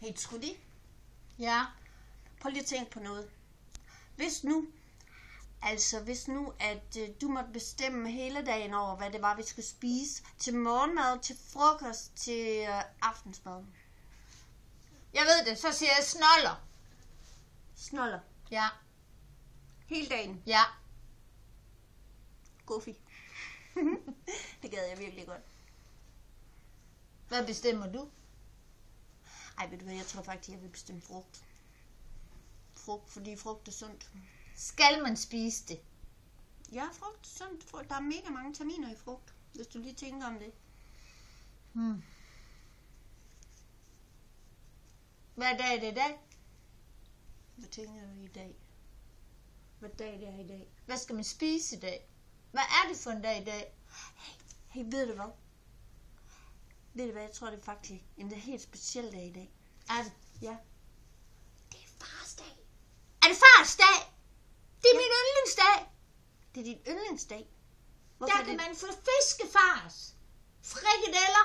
Helt skulle. Ja. Prøv lige at tænke på noget. Hvis nu, at du måtte bestemme hele dagen over, hvad det var, vi skulle spise. Til morgenmad, til frokost, til aftensmad. Jeg ved det, så siger jeg snoller. Snoller. Ja. Hele dagen. Ja. Guffi. Det gad jeg virkelig godt. Hvad bestemmer du? Ej, ved du hvad, jeg tror faktisk, jeg vil bestemme frugt. Frugt, fordi frugt er sundt. Skal man spise det? Ja, frugt er sundt. Der er mega mange terminer i frugt, hvis du lige tænker om det. Hvad dag er det i dag? Hvad tænker du i dag? Hvad dag det er i dag? Hvad skal man spise i dag? Hvad er det for en dag i dag? Hey, ved du hvad? Ved du hvad, jeg tror det er faktisk en helt speciel dag i dag. Er det? Ja. Det er fars dag. Er det fars dag? Det er min yndlingsdag. Det er din yndlingsdag. Der kan man få fiskefars, frikadeller